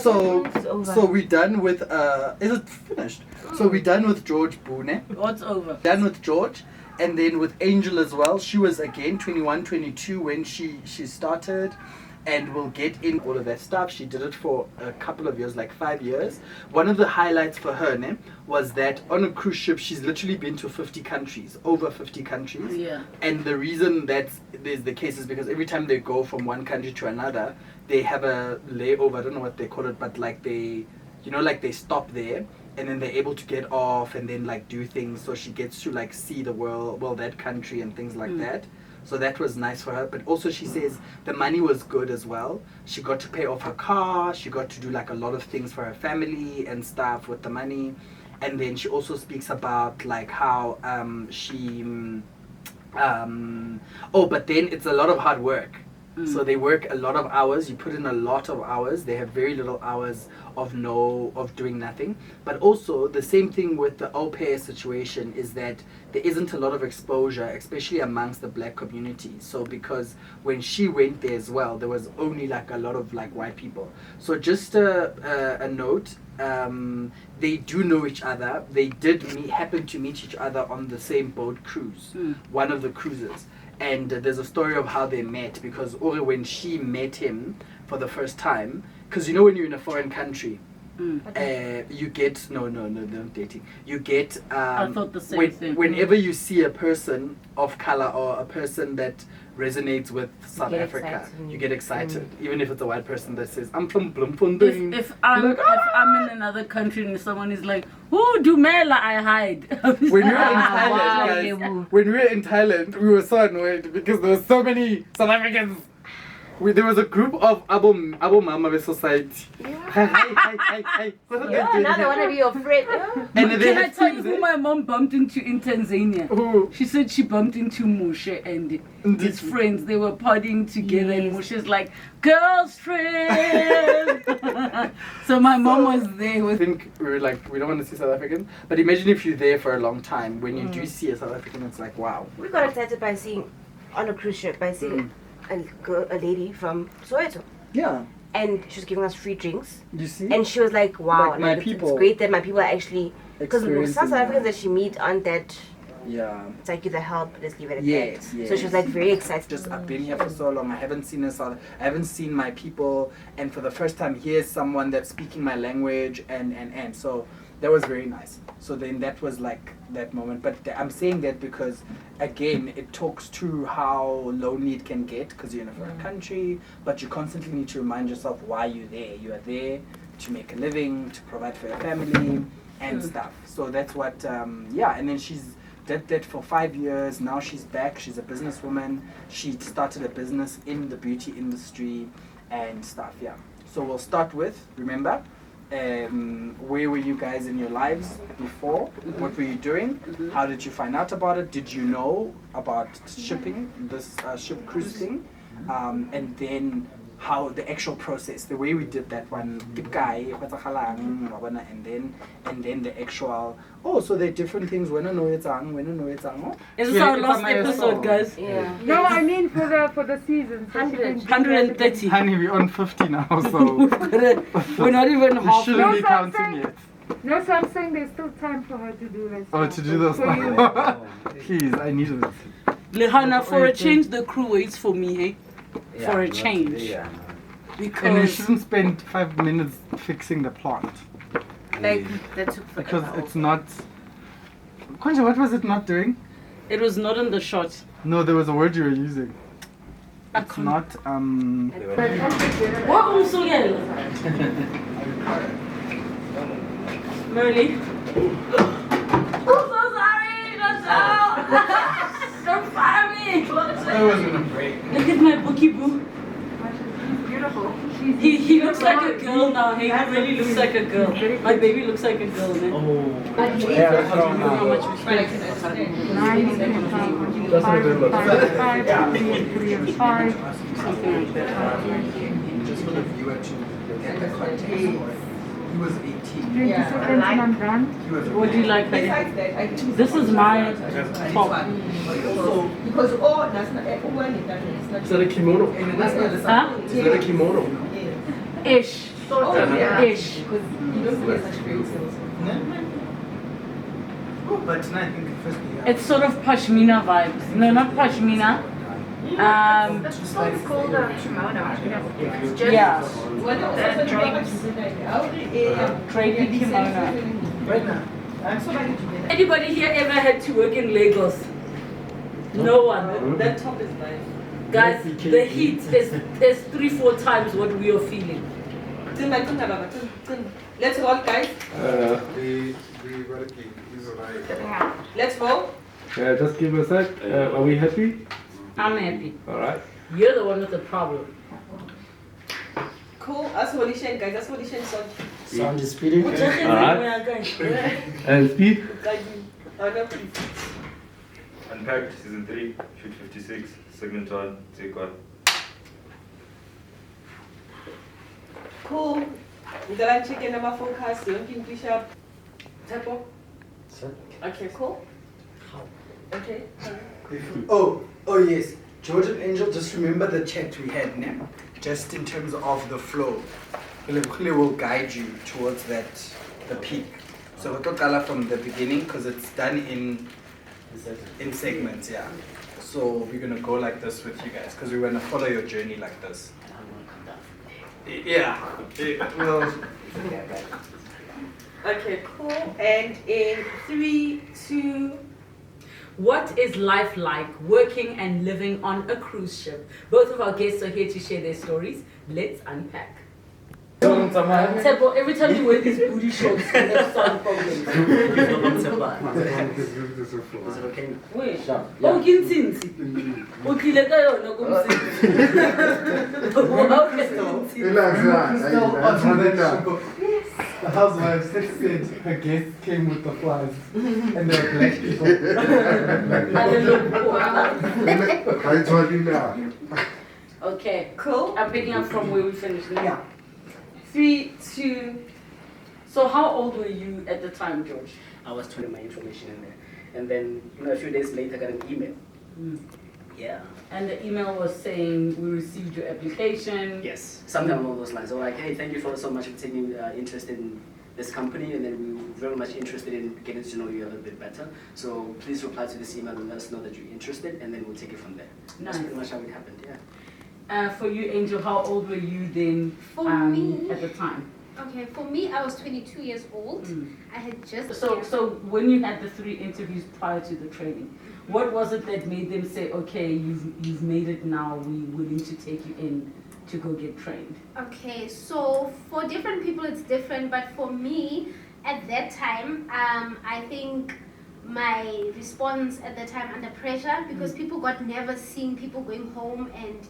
So we're done with is it finished? So we're done with George Boone. What's over? Done with George, and then with Angel as well. She was again 21, 22 when she started, and we'll get in all of that stuff. She did it for a couple of years, like 5 years. One of the highlights for her was that on a cruise ship she's literally been to 50 countries, over 50 countries. Yeah. And the reason that there's the case is because every time they go from one country to another, they have a layover. I don't know what they call it, but like they stop there, and then they're able to get off and then like do things. So she gets to like see the world, that country and things like that. So that was nice for her. But also she says the money was good as well. She got to pay off her car. She got to do like a lot of things for her family and stuff with the money. And then she also speaks about like how but then it's a lot of hard work. So they work a lot of hours. You put in a lot of hours. They have very little hours of doing nothing. But also the same thing with the au pair situation is that there isn't a lot of exposure, especially amongst the black community. So because when she went there as well, there was only like a lot of like white people. So just a note, they do know each other. They did happen to meet each other on the same boat cruise, one of the cruises. And there's a story of how they met, because Ore, when she met him for the first time, because you know when you're in a foreign country, you get they're not dating. You get I thought the same thing. Whenever you see a person of color or a person that resonates with South Africa, you get excited, even if it's a white person that says I'm from Bloemfontein. If I'm in another country and someone is like, "Who Dumela," I hide. When we were in Thailand, guys, when we were in Thailand, we were so annoyed because there were so many South Africans. There was a group of Abo Mama Society. Hi. Yeah, now they want to be your friend. And can I tell you who my mom bumped into in Tanzania? Who? She said she bumped into Mushe and his friends. They were partying together, and Mushe's like, "Girls trip." So my mom was there. I think we were like, we don't want to see South Africans, but imagine if you're there for a long time. When you do see a South African, it's like, wow. We got excited by seeing on a cruise ship a lady from Soweto. Yeah. And she was giving us free drinks. You see? And she was like, wow, like people. It's great that my people are actually... Because some South Africans that she meet aren't that... Yeah. It's like, you the help, let's leave it at yes, that. Yes. So she was like very excited. I've been here for so long, I haven't seen my people, and for the first time here's someone that's speaking my language, and so that was very nice. So then that was like that moment. But I'm saying that because, again, it talks to how lonely it can get because you're in a foreign country, but you constantly need to remind yourself why you're there. You are there to make a living, to provide for your family and stuff. So that's what, and then she's did that for 5 years. Now she's back. She's a businesswoman. She started a business in the beauty industry and stuff, So we'll start with, remember, where were you guys in your lives before? What were you doing? How did you find out about it? Did you know about shipping, this ship cruise thing? And then how the actual process, the way we did that one, and then the actual, so there are different things. When I know it's Is this our last episode, guys? Yeah. No, I mean for the season. 130. Honey, we're on 50 now, so we're not even half. shouldn't be counting yet. No, so I'm saying there's still time for her to do this. Oh, to do those. Please, I need it. Lehana, for a change, the crew waits for me, hey? For a change. Yeah. Because And we shouldn't spend 5 minutes fixing the plant. Like, that took Because it's not... Konja, what was it not doing? it was not in the shot. No, there was a word you were using. I It's can't- not, What also Merly? I'm so sorry, don't fire me! That wasn't a break. Look at my bookie boo. She's beautiful. He looks like a girl now. He really looks like a girl. My baby looks like a girl, man. Yeah, How much we spent. 9 and 5, 5, 3 and 5. Something like that. Just for the viewer to get the context. He was 18. 20 seconds and I'm done. What do you like, Heidi? This is my top. Because all that's not everyone is not. Is that a kimono? Huh? Is that a kimono? Ish. Sort of ish. Because you don't get such fairy tales. Oh, but I think first It's sort of pashmina vibes. No, not pashmina. This one's called a kimono. It's just Yeah, the drapes. drapey kimono. right now. Anybody here ever had to work in Lagos? No one. That top is nice. Guys, the heat is 3-4 times what we are feeling. Let's roll, guys. Let's roll. Just give a sec. Are we happy? I'm happy. All right. You're the one with the problem. Cool. Isolation, guys. Isolation sound. Sound is speeding. Alright. And speed. Unpacked, season 3, shoot 56, segment 1, take 1. Cool. We're gonna check in our focus. Don't keep push up. Tempo. Okay, cool. Okay. Oh yes. George and Angel, just remember the chat we had now. Just in terms of the flow. Relebogile will guide you towards the peak. So we'll talk from the beginning because it's done in segments, yeah. So we're gonna go like this with you guys because we're gonna follow your journey like this. Yeah. Well, Okay, cool. And in 3, 2. What is life like working and living on a cruise ship? Both of our guests are here to share their stories. Let's unpack. Tebo, every time you wear these booty shorts, you have sound problems. Is it okay? Wait, oh, Gintinsi. Okay, let go, no, go the housewife said her guests came with the flies and they were black people. Okay, Cool. I'm picking up from where we finished now. Yeah. 3, 2. So how old were you at the time, George? I was putting my information in there. And then, a few days later, I got an email. Yeah. And the email was saying, we received your application. Yes. Something along those lines. So like, hey, thank you so much for taking interest in this company, and then we were very much interested in getting to know you a little bit better. So please reply to this email and let us know that you're interested, and then we'll take it from there. That's pretty much how it happened, yeah. For you, Angel, how old were you then For me, at the time? Okay, for me, I was 22 years old. I had just... So when you had the 3 interviews prior to the training, what was it that made them say, okay, you've made it now, we're willing to take you in to go get trained? Okay, so for different people it's different, but for me, at that time, I think my response at the time under pressure, because people got nervous seeing people going home, and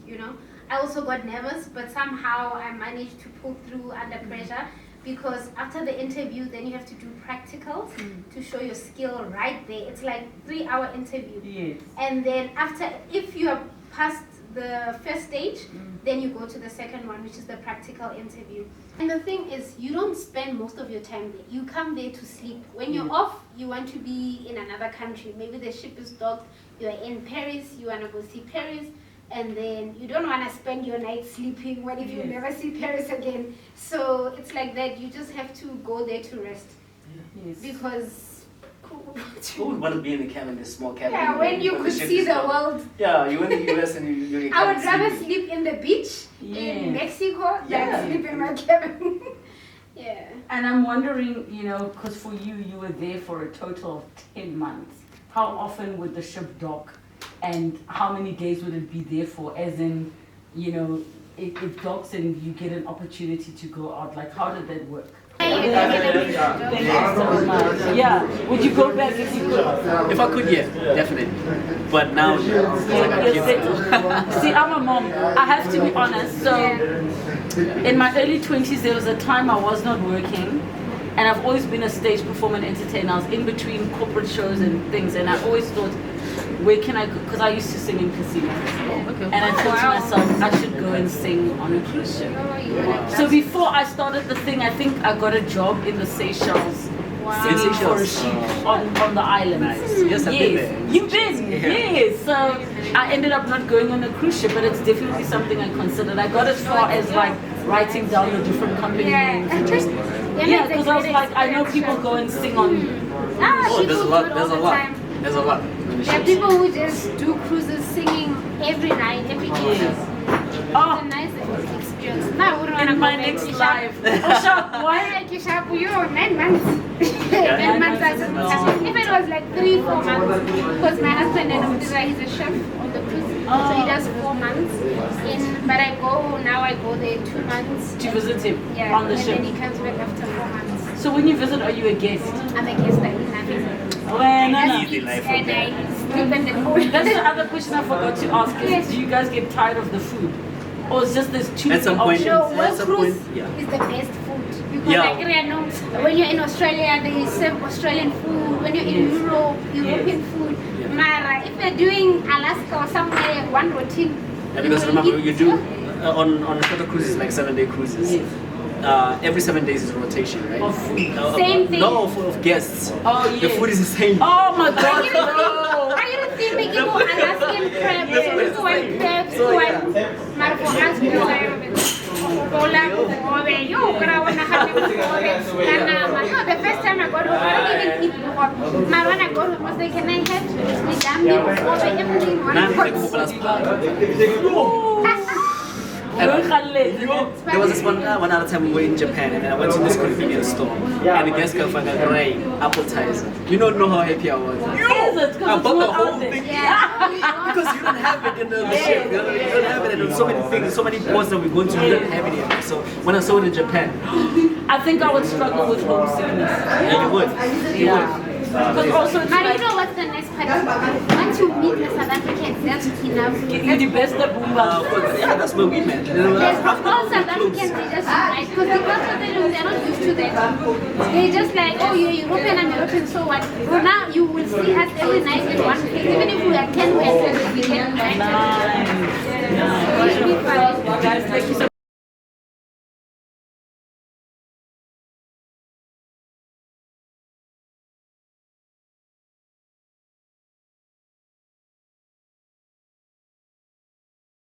I also got nervous, but somehow I managed to pull through under pressure, because after the interview then you have to do practicals to show your skill right there. It's like 3-hour interview. Yes. And then after, if you have passed the first stage, then you go to the second one, which is the practical interview. And the thing is, you don't spend most of your time there. You come there to sleep. When you're off, you want to be in another country. Maybe the ship is docked, you're in Paris, you want to go see Paris, and then you don't want to spend your night sleeping. What if you never see Paris again? So it's like that. You just have to go there to rest. Yes. Because Who would want to be in a cabin, this small cabin? yeah, when you could ship see is the down? world. Yeah, you went to the US and you I would rather sleep in the beach in Mexico than sleep in my cabin. Yeah. And I'm wondering, because for you were there for a total of 10 months. How often would the ship dock, and how many days would it be there for? As in, it docks and you get an opportunity to go out. Like, how did that work? Thank you so much. Yeah. Would you go back if you could? If I could, yeah, definitely. But now, it's like I can't. See, I'm a mom. I have to be honest. So, in my early 20s, there was a time I was not working. And I've always been a stage performer and entertainer. I was in between corporate shows and things. And I always thought, where can I go? Because I used to sing in casinos. And I thought to myself, I should go and sing on a cruise ship. So before I started the thing, I think I got a job in the Seychelles. Singing for a sheep on the island. Nice. Yes, I've been there. You've been? Yes. So I ended up not going on a cruise ship, but it's definitely something I considered. I got as far as like writing down the different company names. And just, yeah, because I was like, I know people go and sing on. Oh, there's a lot. There's a lot. There's a lot. There are people who just do cruises singing every night, every evening. Oh, It's a nice experience. No, I wouldn't want to in go my back next to life. Why? Why Kishapu? You 9 months. 9 months. If it was like 3-4 months, because my husband and Umdira, he's a chef on the cruise, so he does 4 months. But I go there 2 months. To visit him Yeah, on the and ship. then he comes back after 4 months. So when you visit, are you a guest? I'm a guest. I eat nothing. Well, no, no. Easy life. And I sleep in the pool. That's the other question I forgot to ask is, Yes. do you guys get tired of the food? Or it's just there's too At some many point, options? No, at world some cruise point, yeah. is the best food. Because Yeah. like I know, when you're in Australia, they serve Australian food. When you're in Europe, European food. Yeah. Mara, if you're doing Alaska or somewhere, one routine. Yeah, because will remember, eat you do on shorter cruises like 7-day cruises. Yes. Every 7 days is rotation, right? Of food. Same thing. No, of guests. Oh, The yes. food is the same. Oh my Are god, you no! think you go Alaskan crabs, you want crabs, you want Mara for us, we no, the first time I got home, I don't even eat before. Mara, when I got home, I was like, can I have everything one There was this one other time we were in Japan and then I went to this convenience store and the guest got like a great appetizer. You don't know how happy I was. I bought the whole thing because you don't have it in the ship. You don't have it, and there's so many things, so many ports that we're going to. You don't have it in. So when I saw it in Japan, I think I would struggle with homesickness. yeah, you would. You would. Because also it's But you like, know what's the next part? Once you meet the South Africans, that's enough. you're the best at Boomba. Yeah, that's where we met. Yes, but all South Africans, they just right because the culture they're not used to that. They just like, oh, you're European, I'm European, so what? Well, now you will see us every night in one place. Even if we are 10, we are 10 we can, right? Nice. It should be fine. Guys, thank you